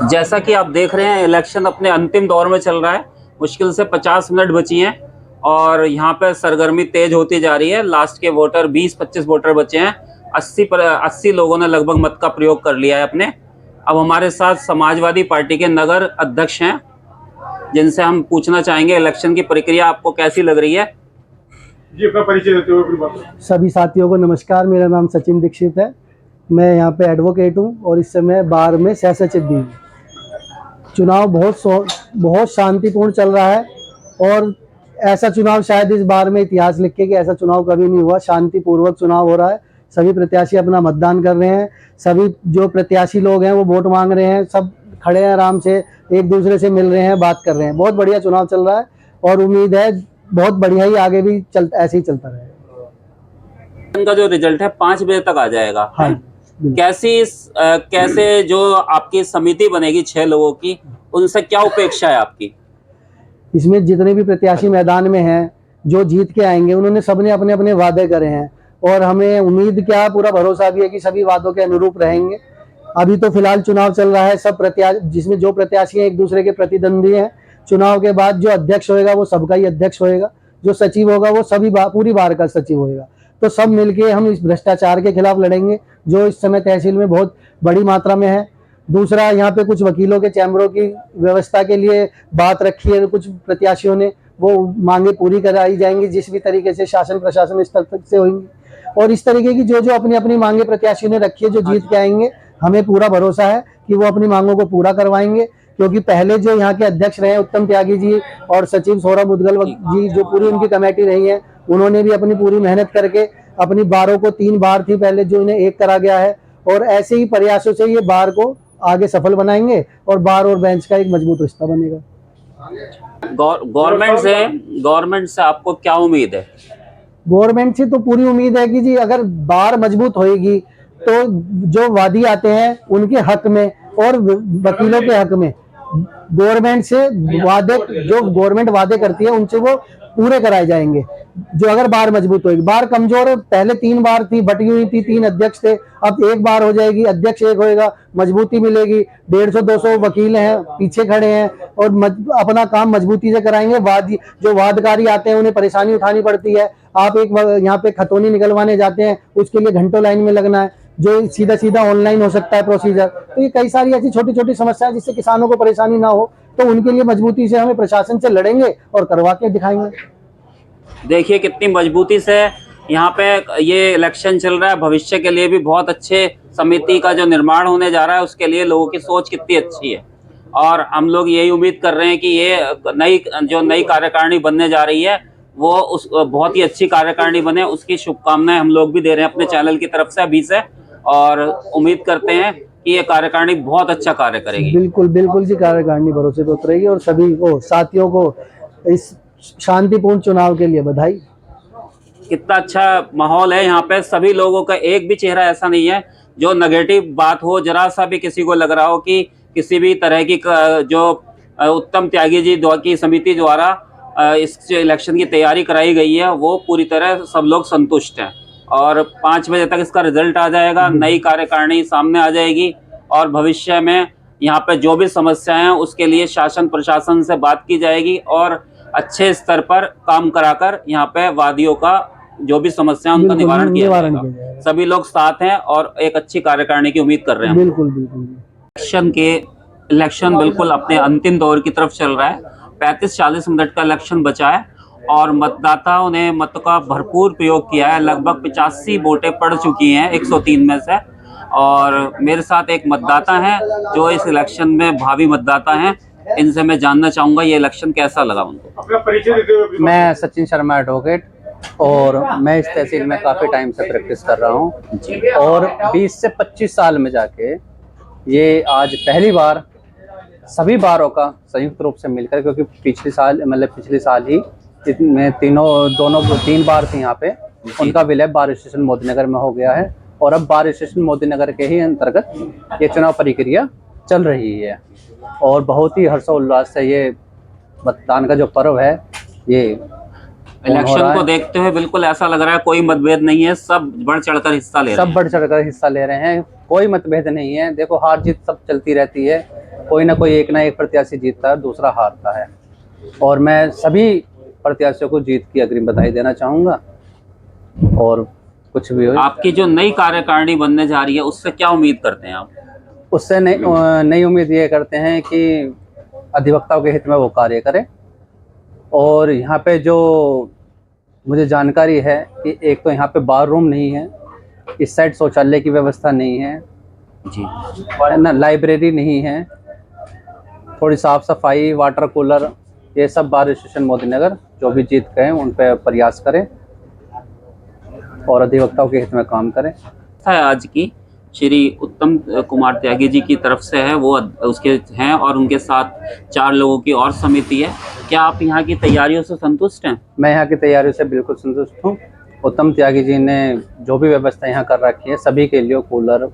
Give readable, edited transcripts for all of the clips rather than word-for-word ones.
जैसा कि आप देख रहे हैं, इलेक्शन अपने अंतिम दौर में चल रहा है। मुश्किल से 50 मिनट बची हैं और यहाँ पे सरगर्मी तेज होती जा रही है। लास्ट के वोटर 20-25 वोटर बचे हैं। 80 लोगों ने लगभग मत का प्रयोग कर लिया है अपने। अब हमारे साथ समाजवादी पार्टी के नगर अध्यक्ष हैं, जिनसे हम पूछना चाहेंगे इलेक्शन की प्रक्रिया आपको कैसी लग रही है। जी, अपना परिचय देते हुए अपनी बात। सभी साथियों को नमस्कार। मेरा नाम सचिन दीक्षित है। मैं यहाँ पे एडवोकेट हूँ और इस समय बार में सह सचिव भी हूँ। चुनाव बहुत शांतिपूर्ण चल रहा है और ऐसा चुनाव शायद इस बार में इतिहास लिखे कि ऐसा चुनाव कभी नहीं हुआ। शांतिपूर्वक चुनाव हो रहा है। सभी प्रत्याशी अपना मतदान कर रहे हैं। सभी जो प्रत्याशी लोग हैं वो वोट मांग रहे हैं। सब खड़े हैं, आराम से एक दूसरे से मिल रहे हैं, बात कर रहे हैं। बहुत बढ़िया चुनाव चल रहा है और उम्मीद है बहुत बढ़िया ही आगे भी ऐसे ही चलता रहेगा। इनका जो रिजल्ट है 5 बजे तक आ जाएगा। हाँ, कैसे जो आपकी समिति बनेगी 6 लोगों की, उनसे क्या अपेक्षा है आपकी? इसमें जितने भी प्रत्याशी मैदान में हैं, जो जीत के आएंगे, उन्होंने सबने अपने अपने वादे करे हैं और हमें उम्मीद क्या पूरा भरोसा भी है कि सभी वादों के अनुरूप रहेंगे। अभी तो फिलहाल चुनाव चल रहा है। सब प्रत्याशी, जिसमें जो प्रत्याशी हैं एक दूसरे के प्रतिद्वंदी हैं। चुनाव के बाद जो अध्यक्ष होएगा वो सबका ही अध्यक्ष होएगा। जो सचिव होगा वो पूरी बार का सचिव होएगा। तो सब मिलके हम इस भ्रष्टाचार के खिलाफ लड़ेंगे जो इस समय तहसील में बहुत बड़ी मात्रा में है। दूसरा, यहाँ पे कुछ वकीलों के चैम्बरों की व्यवस्था के लिए बात रखी है कुछ प्रत्याशियों ने, वो मांगे पूरी कराई जाएंगी जिस भी तरीके से शासन प्रशासन स्तर तक से होंगी। और इस तरीके की जो जो अपनी अपनी मांगे प्रत्याशियों ने रखी है, जो जीत के आएंगे, हमें पूरा भरोसा है कि वो अपनी मांगों को पूरा करवाएंगे। क्योंकि पहले जो यहाँ के अध्यक्ष रहे उत्तम त्यागी जी और सचिव सौरभ मुदगल जी, जो पूरी उनकी कमेटी रही है, उन्होंने भी अपनी पूरी मेहनत करके अपनी बारों को 3 बार थी पहले, जो इन्हें 1 करा गया है। और ऐसे ही प्रयासों से ये बार को आगे सफल बनाएंगे और बार और बेंच का एक मजबूत रिश्ता बनेगा। गवर्नमेंट से आपको क्या उम्मीद है? गवर्नमेंट से तो पूरी उम्मीद है कि जी अगर बार मजबूत होएगी तो जो वादी आते हैं उनके हक में और वकीलों के हक में गवर्नमेंट से जो गवर्नमेंट वादे करती है उनसे वो पूरे कराए जाएंगे। जो अगर बार मजबूत होगी, बार कमजोर है, पहले 3 बार थी, बटी हुई थी, 3 अध्यक्ष थे, अब 1 बार हो जाएगी, अध्यक्ष 1 होएगा, मजबूती मिलेगी। 150-200 वकील हैं पीछे खड़े हैं और अपना काम मजबूती से कराएंगे। जो वादकारी आते हैं उन्हें परेशानी उठानी पड़ती है। आप एक यहाँ पे खतौनी निकलवाने जाते हैं, उसके लिए घंटों लाइन में लगना है, जो सीधा ऑनलाइन हो सकता है प्रोसीजर। तो ये कई सारी ऐसी छोटी छोटी समस्याएं जिससे किसानों को परेशानी ना हो, तो उनके लिए मजबूती से हमें प्रशासन से लड़ेंगे और करवा के दिखाएंगे। देखिए कितनी मजबूती से यहाँ पे ये इलेक्शन चल रहा है। भविष्य के लिए भी बहुत अच्छे समिति का जो निर्माण होने जा रहा है, उसके लिए लोगों की सोच कितनी अच्छी है। और हम लोग यही उम्मीद कर रहे हैं कि ये नई कार्यकारिणी बनने जा रही है वो बहुत ही अच्छी कार्यकारिणी बने। उसकी शुभकामनाएं हम लोग भी दे रहे हैं अपने चैनल की तरफ से अभी से, और उम्मीद करते हैं कि ये कार्यकारिणी बहुत अच्छा कार्य करेगी। बिल्कुल जी, कार्यकारिणी भरोसे पे उतरेगी। और सभी को, साथियों को इस शांतिपूर्ण चुनाव के लिए बधाई। कितना अच्छा माहौल है यहाँ पे। सभी लोगों का एक भी चेहरा ऐसा नहीं है जो नेगेटिव बात हो, जरा सा भी किसी को लग रहा हो कि किसी भी तरह की जो उत्तम त्यागी जी की समिति द्वारा इस इलेक्शन की तैयारी कराई गई है, वो पूरी तरह सब लोग संतुष्ट हैं। और 5 बजे तक इसका रिजल्ट आ जाएगा, नई कार्यकारिणी सामने आ जाएगी और भविष्य में यहाँ पे जो भी समस्याएं हैं उसके लिए शासन प्रशासन से बात की जाएगी और अच्छे स्तर पर काम कराकर यहाँ पे वादियों का जो भी समस्या है उनका निवारण किया जाएगा। सभी लोग साथ हैं और एक अच्छी कार्यकारिणी की उम्मीद कर रहे हैं। बिल्कुल। इलेक्शन बिल्कुल अपने अंतिम दौर की तरफ चल रहा है। 35-40 मिनट का इलेक्शन बचा है और मतदाताओं ने मत का भरपूर प्रयोग किया है। लगभग 85 वोटें पड़ चुकी हैं 103 में से। और मेरे साथ एक मतदाता हैं जो इस इलेक्शन में भावी मतदाता हैं। इनसे मैं जानना चाहूंगा ये इलेक्शन कैसा लगा उनको। अपना परिचय देते हुए। मैं सचिन शर्मा एडवोकेट और मैं इस तहसील में काफ़ी टाइम से प्रैक्टिस कर रहा हूँ और 20 से 25 साल में जाके ये आज पहली बार सभी बारों का संयुक्त रूप से मिलकर, क्योंकि पिछले साल ही में 3 बार थी यहाँ पे, उनका विलय बार स्टेशन मोदी नगर में हो गया है और अब बार स्टेशन मोदी नगर के ही अंतर्गत ये चुनाव प्रक्रिया चल रही है। और बहुत ही हर्षोल्लास से ये मतदान का जो पर्व है, ये इलेक्शन को देखते हुए बिल्कुल ऐसा लग रहा है कोई मतभेद नहीं है, सब बढ़ चढ़कर हिस्सा ले रहे हैं। सब बढ़ चढ़कर हिस्सा ले रहे हैं, कोई मतभेद नहीं है। देखो हार जीत सब चलती रहती है, कोई ना एक प्रत्याशी जीतता है, दूसरा हारता है। और मैं सभी प्रत्याशियों को जीत की अग्रिम बधाई देना चाहूँगा। और कुछ भी हो, आपकी जो नई कार्यकारिणी बनने जा रही है उससे क्या उम्मीद करते हैं आप? उससे नई उम्मीद ये करते हैं कि अधिवक्ताओं के हित में वो कार्य करें। और यहाँ पे जो मुझे जानकारी है कि एक तो यहाँ पे बार रूम नहीं है, इस साइड शौचालय की व्यवस्था नहीं है जी, ना, लाइब्रेरी नहीं है, थोड़ी साफ सफाई, वाटर कूलर, ये सब बार स्टेशन मोदी नगर जो भी जीत गए उन पर प्रयास करें और अधिवक्ताओं के हित में काम करें। है आज की श्री उत्तम कुमार त्यागी जी की तरफ से है, वो उसके हैं और उनके साथ 4 लोगों की और समिति है। क्या आप यहाँ की तैयारियों से संतुष्ट हैं? मैं यहाँ की तैयारियों से बिल्कुल संतुष्ट हूँ। उत्तम त्यागी जी ने जो भी व्यवस्था यहाँ कर रखी है सभी के लिए, कूलर,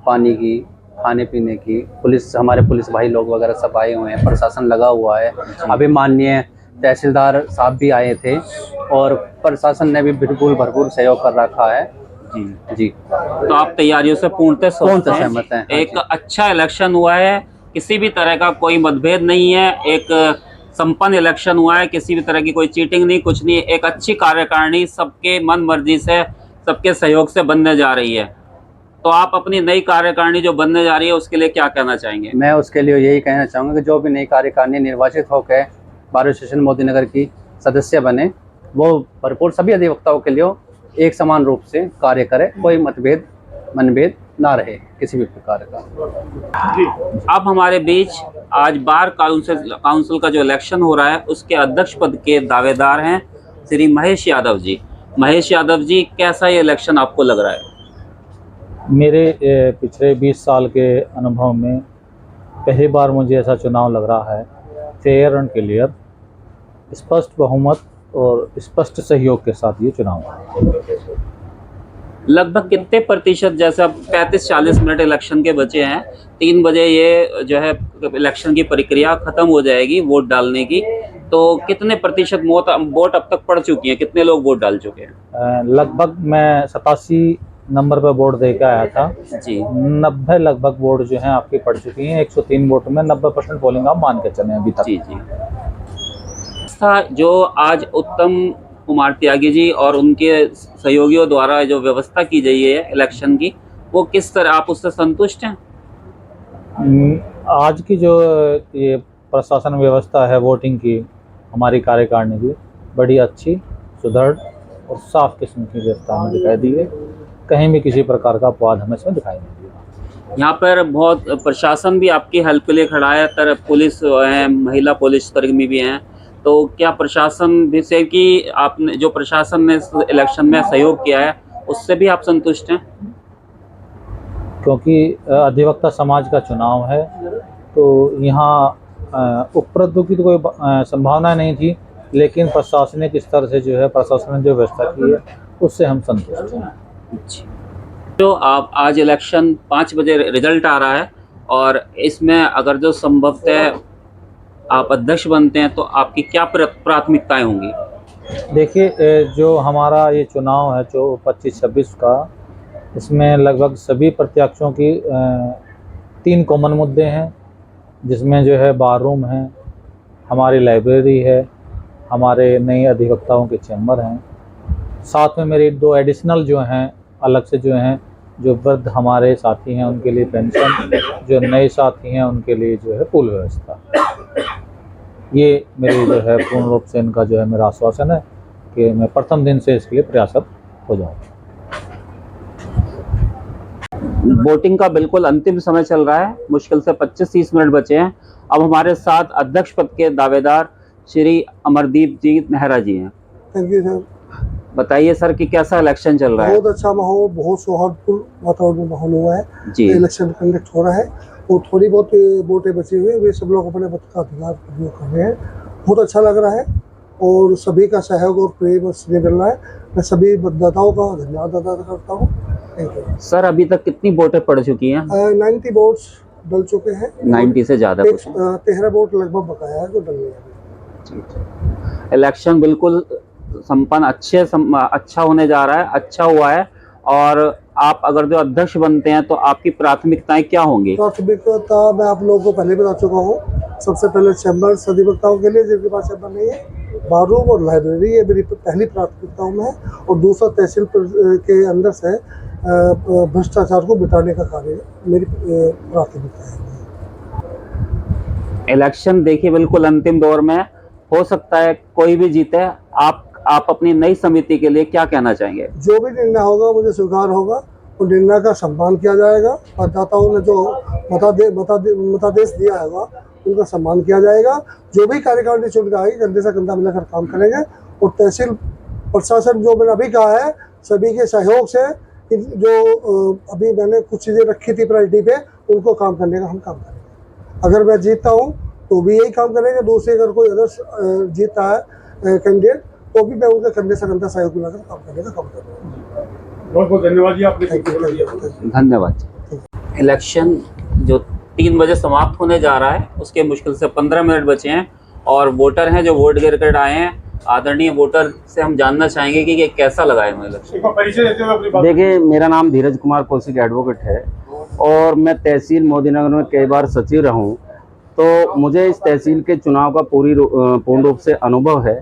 पानी की, खाने पीने की, पुलिस, हमारे पुलिस भाई लोग वगैरह सब आए हुए हैं, प्रशासन लगा हुआ है। अभी माननीय तहसीलदार साहब भी आए थे और प्रशासन ने भी बिल्कुल भरपूर सहयोग कर रखा है। जी, तो आप तैयारियों से पूर्णतः सहमत हैं। एक अच्छा इलेक्शन हुआ है, किसी भी तरह का कोई मतभेद नहीं है, एक संपन्न इलेक्शन हुआ है, किसी भी तरह की कोई चीटिंग नहीं, कुछ नहीं, एक अच्छी कार्यकारिणी सबके मन मर्जी से, सबके सहयोग से बनने जा रही है। तो आप अपनी नई कार्यकारिणी जो बनने जा रही है उसके लिए क्या कहना चाहेंगे? मैं उसके लिए यही कहना चाहूँगा कि जो भी नई कार्यकारिणी निर्वाचित होकर बार स्टेशन मोदी नगर की सदस्य बने, वो भरपूर सभी अधिवक्ताओं के लिए एक समान रूप से कार्य करे, कोई मनभेद ना रहे किसी भी प्रकार का। अब हमारे बीच आज बार काउंसिल का जो इलेक्शन हो रहा है उसके अध्यक्ष पद के दावेदार हैं श्री महेश यादव जी। महेश यादव जी, कैसा ये इलेक्शन आपको लग रहा है? मेरे पिछले 20 साल के अनुभव में पहली बार मुझे ऐसा चुनाव लग रहा है, फेयर एंड क्लियर, स्पष्ट बहुमत और स्पष्ट सहयोग के साथ ये चुनाव है। लगभग कितने प्रतिशत, जैसे अब 35-40 मिनट इलेक्शन के बचे हैं, 3 बजे ये जो है इलेक्शन की प्रक्रिया खत्म हो जाएगी वोट डालने की, तो कितने प्रतिशत वोट अब तक पड़ चुकी हैं, कितने लोग वोट डाल चुके हैं? लगभग मैं 87 नंबर पर वोट दे के आया था जी। 90 लगभग वोट जो हैं आपकी पड़ चुकी हैं। 103 वोट में 90% पोलिंग आप मान के चले अभी तक। जी जी। जो आज उत्तम कुमार त्यागी जी और उनके सहयोगियों द्वारा जो व्यवस्था की गई है इलेक्शन की, वो किस तरह, आप उससे संतुष्ट हैं? आज की जो ये प्रशासन व्यवस्था है वोटिंग की, हमारी कार्यकारिणी की, बड़ी अच्छी, सुदृढ़ और साफ किस्म की व्यवस्था हमें दिखाई दी है। कहीं भी किसी प्रकार का अपवाद हमें इसमें दिखाई नहीं दिया। यहाँ पर बहुत प्रशासन भी आपकी हेल्प के लिए खड़ा है, तरफ पुलिस है, महिला पुलिस कर्मी भी हैं, तो क्या प्रशासन भी से कि आपने जो प्रशासन ने इस इलेक्शन में सहयोग किया है उससे भी आप संतुष्ट हैं? क्योंकि अधिवक्ता समाज का चुनाव है तो यहाँ उपद्रव की तो कोई संभावना नहीं थी, लेकिन प्रशासनिक स्तर से जो है प्रशासन ने जो व्यवस्था की है उससे हम संतुष्ट हैं। तो आप आज इलेक्शन 5 बजे रिजल्ट आ रहा है और इसमें अगर जो संभवतः आप अध्यक्ष बनते हैं तो आपकी क्या प्राथमिकताएं होंगी? देखिए, जो हमारा ये चुनाव है जो 25-26 का, इसमें लगभग सभी प्रत्याशियों की 3 कॉमन मुद्दे हैं, जिसमें जो है बार रूम है, हमारी लाइब्रेरी है, हमारे नए अधिवक्ताओं के चैम्बर हैं, साथ में मेरे 2 एडिशनल जो हैं अलग से जो हैं, जो वृद्ध हमारे साथी हैं उनके लिए पेंशन, जो नए साथी हैं उनके लिए जो है पूल व्यवस्था। ये मेरी जो है पूर्ण रूप से इनका जो है मेरा आश्वासन है कि मैं प्रथम दिन से इसके लिए प्रयासरत हो जाऊँ। वोटिंग का बिल्कुल अंतिम समय चल रहा है, मुश्किल से 25-30 मिनट बचे हैं। अब हमारे साथ अध्यक्ष पद के दावेदार श्री अमरदीप जी नेहरा जी हैं। Thank you sir. बताइए सर कि कैसा इलेक्शन चल रहा है? बहुत अच्छा माहौल, बहुत सौहार्दपूर्ण वातावरण में माहौल हुआ है जी। इलेक्शन कंडक्ट हो रहा है और थोड़ी बहुत वोटें बची हुई है, वे सब लोग अपने मत का अधिकार प्रयोग कर रहे हैं। बहुत अच्छा लग रहा है और सभी का सहयोग और प्रेम स्नेह मिल रहा है। मैं सभी मतदाताओं का धन्यवाद अदा करता हूँ। थैंक यू सर, अभी तक कितनी वोटें पड़ चुकी हैं? 90 वोट्स डल चुके हैं। 90 से ज़्यादा कुछ? 13 वोट लगभग बकाया है जो डलने हैं। इलेक्शन बिल्कुल संपन्न अच्छा होने जा रहा है, अच्छा हुआ है और आप अगर जो अध्यक्ष बनते हैं तो आपकी प्राथमिकताएं क्या होंगी? प्राथमिकता मैं आप लोगों को पहले बता चुका हूँ। सबसे पहले चैम्बर अधिवक्ताओं के लिए जिनके पास चैम्बर नहीं है, बार रूम और लाइब्रेरी, ये मेरी पहली प्राथमिकताओं में है। और दूसरा तहसील के अंदर से भ्रष्टाचार को मिटाने का कार्य मेरी प्राथमिकता है। इलेक्शन देखिए बिल्कुल अंतिम दौर में है। हो सकता है कोई भी जीते। आप अपनी नई समिति के लिए क्या कहना चाहेंगे? जो भी निर्णय होगा मुझे स्वीकार होगा और निर्णय का सम्मान किया जाएगा। मतदाताओं ने जो मतादेश दिया होगा उनका सम्मान किया जाएगा। जो भी कार्यकारिणी चुन के आएगी कंधे से कंधा मिलाकर काम करेंगे। और तहसील प्रशासन जो मैंने अभी कहा है, सभी के सहयोग से जो अभी मैंने कुछ चीज़ें रखी थी प्रायोरिटी पे, उनको काम करने का हम काम करेंगे। अगर मैं जीतता हूँ तो भी यही काम करेंगे। दूसरे अगर कोई अदर जीतता है कैंडिडेट, तो भी मैं उनके कंधे से कंधा सहयोग मिलाकर काम करने का काम करूँगा। बहुत बहुत धन्यवाद जी, आपने धन्यवाद। इलेक्शन जो 3 बजे समाप्त होने जा रहा है, उसके मुश्किल से 15 मिनट बचे हैं और वोटर हैं जो वोट गिर कर आए हैं। आदरणीय वोटर से हम जानना चाहेंगे कि ये कैसा लगा है इलेक्शन। एक बार परिचय देते हुए अपनी बात। देखिए, मेरा नाम धीरज कुमार कौशिक एडवोकेट है और मैं तहसील मोदीनगर में कई बार सचिव रहा हूँ, तो मुझे इस तहसील के चुनाव का पूर्ण रूप से अनुभव है।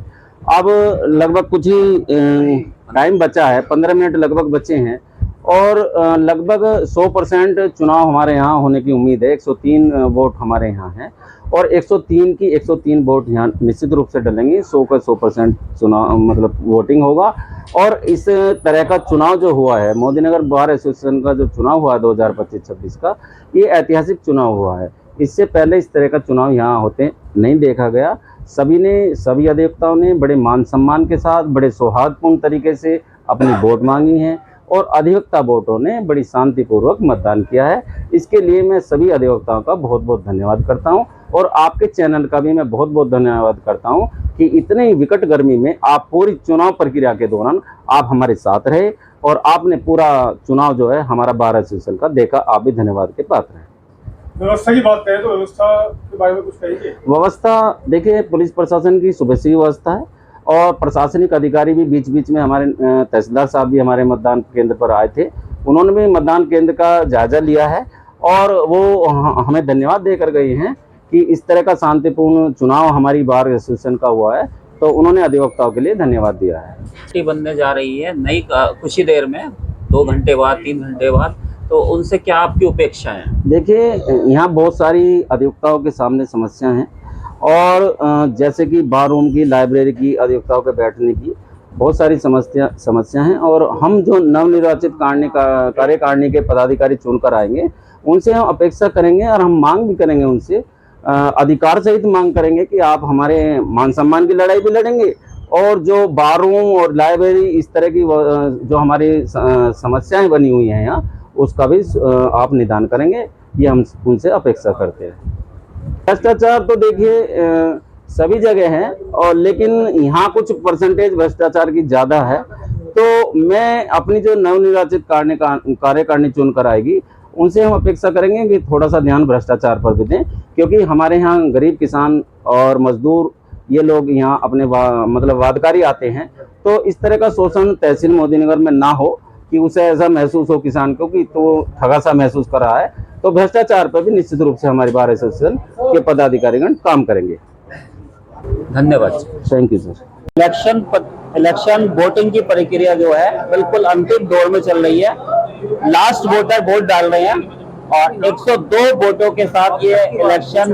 अब लगभग कुछ ही टाइम बचा है, 15 मिनट लगभग बचे हैं और लगभग 100% चुनाव हमारे यहाँ होने की उम्मीद है। 103 वोट हमारे यहाँ हैं और 103 वोट यहाँ निश्चित रूप से डलेंगे। 100 का 100% चुनाव मतलब वोटिंग होगा। और इस तरह का चुनाव जो हुआ है, मोदीनगर बार एसोसिएशन का जो चुनाव हुआ है 2025-26 का, ये ऐतिहासिक चुनाव हुआ है। इससे पहले इस तरह का चुनाव यहाँ होते नहीं देखा गया। सभी अधिवक्ताओं ने बड़े मान सम्मान के साथ, बड़े सौहार्दपूर्ण तरीके से अपनी वोट मांगी हैं और अधिवक्ता वोटों ने बड़ी शांतिपूर्वक मतदान किया है। इसके लिए मैं सभी अधिवक्ताओं का बहुत बहुत धन्यवाद करता हूं और आपके चैनल का भी मैं बहुत बहुत धन्यवाद करता हूं कि इतनी विकट गर्मी में आप पूरी चुनाव प्रक्रिया के दौरान आप हमारे साथ रहे और आपने पूरा चुनाव जो है हमारा बार एसोसिएशन का देखा। आप भी धन्यवाद के पात्र हैं। व्यवस्था की बात करें तो व्यवस्था के बारे में कुछ कहिए। व्यवस्था देखिए, पुलिस प्रशासन की सुबह से ही व्यवस्था है और प्रशासनिक अधिकारी भी बीच बीच में हमारे तहसीलदार साहब भी हमारे मतदान केंद्र पर आए थे। उन्होंने भी मतदान केंद्र का जायजा लिया है और वो हमें धन्यवाद देकर गए हैं कि इस तरह का शांतिपूर्ण चुनाव हमारी बार एसोसिएशन का हुआ है, तो उन्होंने अधिवक्ताओं के लिए धन्यवाद दिया है। बनने जा रही है नई कुछ ही देर में, 2 घंटे बाद 3 घंटे बाद, तो उनसे क्या आपकी अपेक्षा है? देखिए, यहाँ बहुत सारी अधिवक्ताओं के सामने समस्या हैं और जैसे कि बार रूम की, लाइब्रेरी की, अधिवक्ताओं के बैठने की बहुत सारी समस्या हैं और हम जो नवनिर्वाचित कार्यकारिणी के पदाधिकारी चुनकर आएंगे उनसे हम अपेक्षा करेंगे और हम मांग भी करेंगे उनसे, अधिकार सहित मांग करेंगे कि आप हमारे मान सम्मान की लड़ाई भी लड़ेंगे और जो बार रूम और लाइब्रेरी इस तरह की जो हमारी समस्याएं बनी हुई हैं यहाँ, उसका भी आप निदान करेंगे। ये हम उनसे अपेक्षा करते हैं। भ्रष्टाचार तो देखिए सभी जगह है और लेकिन यहाँ कुछ परसेंटेज भ्रष्टाचार की ज़्यादा है। तो मैं अपनी जो नवनिर्वाचित कार्यकारिणी चुनकर आएगी उनसे हम अपेक्षा करेंगे कि थोड़ा सा ध्यान भ्रष्टाचार पर भी दें, क्योंकि हमारे यहाँ गरीब किसान और मजदूर ये लोग यहाँ अपने मतलब वादकारी आते हैं, तो इस तरह का शोषण तहसील मोदीनगर में ना हो कि उसे ऐसा महसूस हो किसान को कि तो ठगा सा महसूस कर रहा है। तो भ्रष्टाचार पर भी निश्चित रूप से हमारी बार एसोसिएशन के पदाधिकारीगण काम करेंगे। धन्यवाद। Thank you sir. Election voting की प्रक्रिया जो है बिल्कुल अंतिम दौर में चल रही है। लास्ट वोटर वोट डाल रहे हैं और 102 वोटों के साथ ये इलेक्शन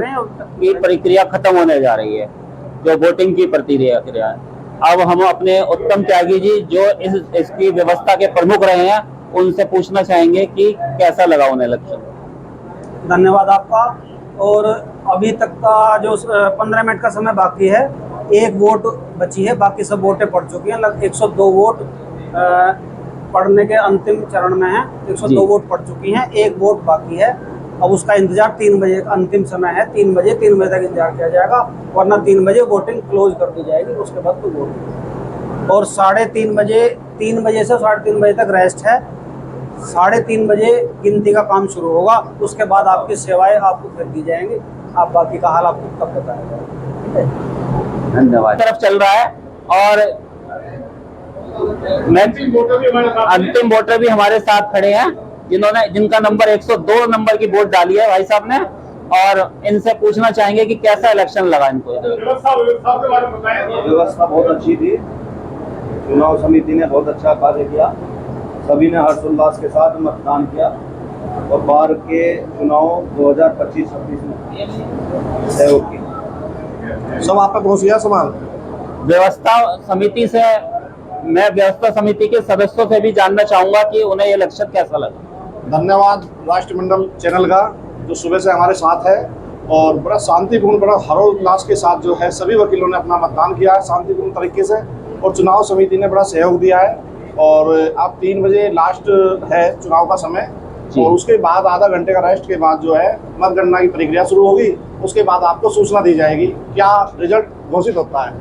की प्रक्रिया खत्म होने जा रही है, जो वोटिंग की प्रक्रिया है। अब हम अपने उत्तम त्यागी जी जो इसकी व्यवस्था के प्रमुख रहे हैं उनसे पूछना चाहेंगे कि कैसा लगा उन्हें इलेक्शन। धन्यवाद आपका। और अभी तक का जो 15 मिनट का समय बाकी है, 1 वोट बची है, बाकी सब वोटें पड़ चुकी हैं। लगभग 102 वोट पड़ने के अंतिम चरण में है। 102 वोट पड़ चुकी हैं, 1 वोट बाकी है। अब उसका इंतजार 3 बजे का अंतिम समय है, 3 बजे तक इंतजार किया जाएगा, वरना 3 बजे वोटिंग क्लोज कर दी जाएगी। उसके बाद तो वोट और 3:30 बजे, 3 बजे से 3:30 बजे तक रेस्ट है। 3:30 बजे गिनती का काम शुरू होगा। उसके बाद आपकी सेवाएं आपको फिर दी जाएंगी। आप बाकी का हाल आपको तब बताया जाएगा। ठीक है, धन्यवाद। तरफ चल रहा है और मैं अंतिम वोटर भी हमारे साथ हैं। अंतिम वोटर भी हमारे साथ खड़े हैं जिनका नंबर 102 नंबर की वोट डाली है भाई साहब ने, और इनसे पूछना चाहेंगे कि कैसा इलेक्शन लगा इनको। व्यवस्था के बारे में बताएं। व्यवस्था बहुत अच्छी थी। चुनाव समिति ने बहुत अच्छा कार्य किया। सभी ने हर्षोल्लास के साथ मतदान किया और बाहर के चुनाव 2025-26 में सहयोग किया। सब आप तक पहुँच गया सवाल। व्यवस्था समिति से मैं व्यवस्था समिति के सदस्यों से भी जानना चाहूंगा कि उन्हें ये इलेक्शन कैसा लगा। धन्यवाद राष्ट्रमंडल चैनल का जो सुबह से हमारे साथ है और बड़ा शांतिपूर्ण, बड़ा हर्षोल्लास के साथ जो है सभी वकीलों ने अपना मतदान किया है शांतिपूर्ण तरीके से, और चुनाव समिति ने बड़ा सहयोग दिया है। और अब 3 बजे लास्ट है चुनाव का समय, और उसके बाद आधा घंटे का रेस्ट के बाद जो है मतगणना की प्रक्रिया शुरू होगी। उसके बाद आपको सूचना दी जाएगी क्या रिजल्ट घोषित होता है।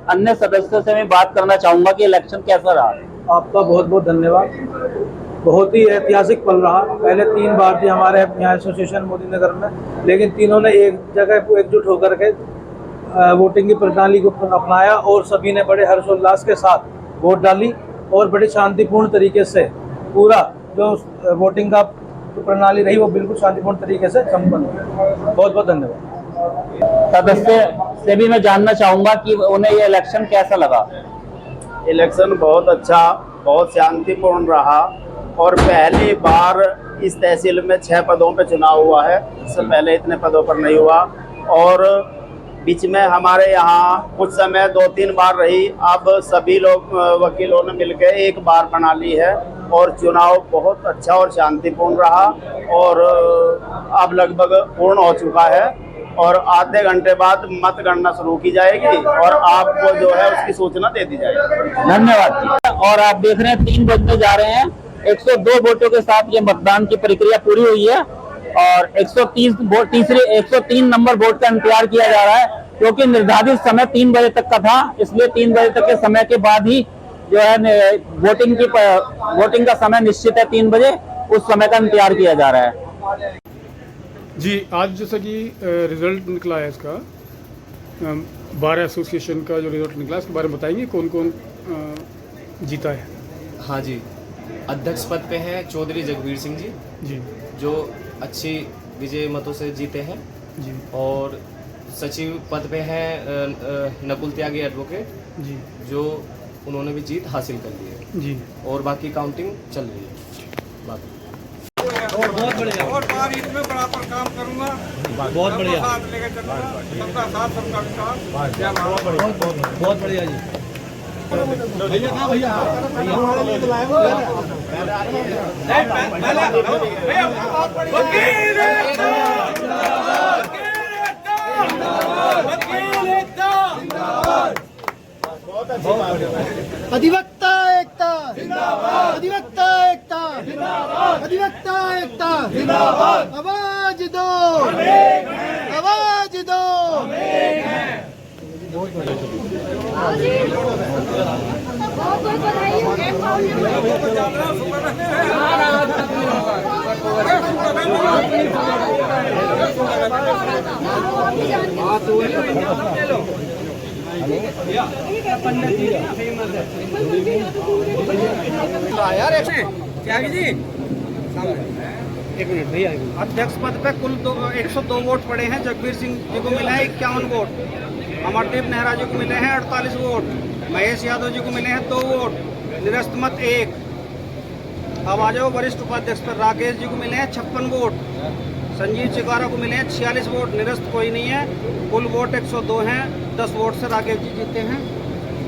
अन्य सदस्यों से मैं बात करना चाहूंगा कि इलेक्शन कैसा रहा। आपका बहुत बहुत धन्यवाद। बहुत ही ऐतिहासिक पल रहा। पहले 3 बार थी हमारे यहाँ एसोसिएशन मोदी नगर में, लेकिन तीनों ने एक जगह एकजुट होकर के वोटिंग की प्रणाली को अपनाया और सभी ने बड़े हर्षोल्लास के साथ वोट डाली और बड़े शांतिपूर्ण तरीके से पूरा जो वोटिंग का प्रणाली रही वो बिल्कुल शांतिपूर्ण तरीके से संपन्न हुई। बहुत बहुत धन्यवाद। सदस्य से भी मैं जानना चाहूंगा कि उन्हें ये इलेक्शन कैसा लगा। इलेक्शन बहुत अच्छा, बहुत शांतिपूर्ण रहा और पहली बार इस तहसील में 6 पदों पे चुनाव हुआ है। इससे पहले इतने पदों पर नहीं हुआ, और बीच में हमारे यहाँ कुछ समय 2-3 बार रही। अब सभी लोग वकीलों ने मिलकर एक बार बना ली है और चुनाव बहुत अच्छा और शांतिपूर्ण रहा, और अब लगभग पूर्ण हो चुका है और आधे घंटे बाद मतगणना शुरू की जाएगी और आपको जो है उसकी सूचना दे दी जाएगी। धन्यवाद। और आप देख रहे हैं 3 बजने जा रहे हैं। 102 वोटों के साथ ये मतदान की प्रक्रिया पूरी हुई है और 103 नंबर वोट का इंतजार किया जा रहा है, क्योंकि निर्धारित समय 3 बजे तक का था। इसलिए 3 बजे तक के समय के बाद ही जो है वोटिंग का समय निश्चित है 3 बजे, उस समय का इंतजार किया जा रहा है। जी, आज जैसा कि रिजल्ट निकला है इसका, बार एसोसिएशन का जो रिजल्ट निकला है इसके बारे में बताएंगे कौन कौन जीता है। हाँ जी, अध्यक्ष पद पे हैं चौधरी जगबीर सिंह जी, जी जो अच्छी विजय मतों से जीते हैं जी और सचिव पद पे हैं नकुल त्यागी एडवोकेट जी जो उन्होंने भी जीत हासिल कर ली है जी। और बाकी काउंटिंग चल रही है। बाकी बहुत बढ़िया और बार इसमें बराबर काम करूंगा। बहुत बढ़िया साथ लेके चलूंगा, सबका साथ सबका विकास। बहुत बढ़िया जी। अधिवक्ता एकता जिंदाबाद, अधिवक्ता एकता जिंदाबाद, अधिवक्ता एकता जिंदाबाद। आवाज दो, आवाज दो। त्यागी जी एक मिनट भैया। अध्यक्ष पद पे कुल 102 वोट पड़े हैं। जगबीर सिंह जी को मिला है 51 वोट, अमरदीप नेहरा जी को मिले हैं 48 वोट, महेश यादव जी को मिले हैं 2 वोट, निरस्त मत 1। अब आ जाओ वरिष्ठ उपाध्यक्ष पर। राकेश जी को मिले हैं 56 वोट, संजीव चिकारा को मिले हैं 46 वोट, निरस्त कोई नहीं है। कुल वोट 102 हैं, 10 वोट से राकेश जी जीते हैं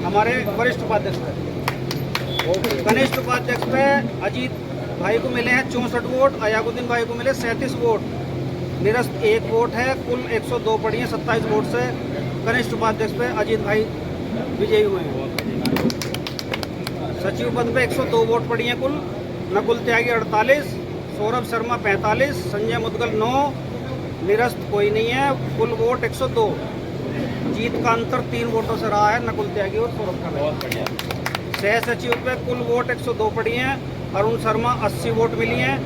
हमारे वरिष्ठ उपाध्यक्ष पर। कनिष्ठ उपाध्यक्ष पे अजीत भाई को मिले हैं 64 वोट, अयाकुद्दीन भाई को मिले 37 वोट, निरस्त 1 वोट है। कुल 102 पड़ी हैं, 27 वोट से कनिष्ठ उपाध्यक्ष पे अजीत भाई विजयी हुए हैं। सचिव पद पे 102 वोट पड़ी हैं कुल। नकुल त्यागी 48, सौरभ शर्मा 45, संजय मुदगल 9, निरस्त कोई नहीं है। कुल वोट 102। जीत का अंतर 3 वोटों से रहा है नकुल त्यागी और सौरभ शर्मा। सह सचिव पे कुल वोट 102 पड़ी हैं। अरुण शर्मा 80 वोट मिली हैं,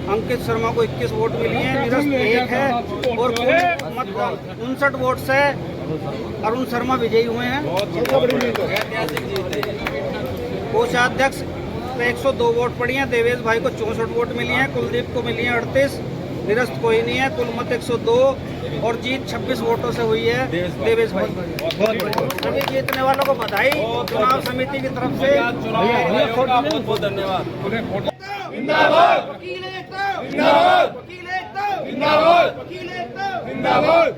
अंकित शर्मा को 21 वोट मिली हैं, निरस्त 1 है और कुल मतदान 59 वोट से अरुण शर्मा विजयी हुए हैं। कोषाध्यक्ष पे 102 वोट पड़ी हैं, देवेश भाई को 64 वोट मिली हैं, कुलदीप को मिली हैं 38, निरस्त कोई नहीं है, कुल मत 102 और जीत 26 वोटों से हुई है देवेश भाई। सभी जीतने वालों को बधाई चुनाव समिति की तरफ से। बहुत बहुत धन्यवाद। वकील एकता जिंदाबाद, वकील एकता जिंदाबाद, वकील एकता जिंदाबाद।